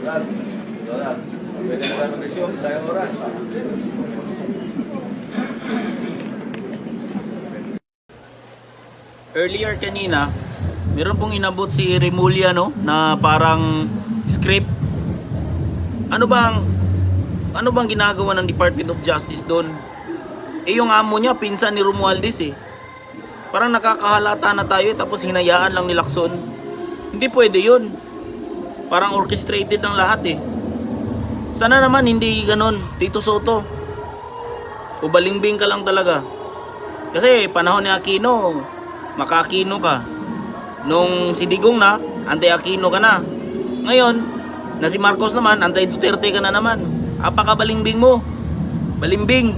Pwede na lang mag-resume sa oras. Earlier kanina, meron pong inabot si Remulla, no, na parang script. Ano bang ginagawa ng Department of Justice doon? Eh yung amo niya, pinsan ni Romualdez eh. Parang nakakahalata na tayo tapos hinayaan lang ni Lacson. Hindi pwede yun. Parang orchestrated ng lahat eh. Sana naman hindi ganun, Tito Soto. Ubalimbing ka lang talaga. Kasi panahon ni Aquino, maka-Aquino ka. Nung si Digong na, anti-Aquino ka na. Ngayon, na si Marcos naman, anti-Duterte ka na naman. Apakabalimbing mo. Balimbing.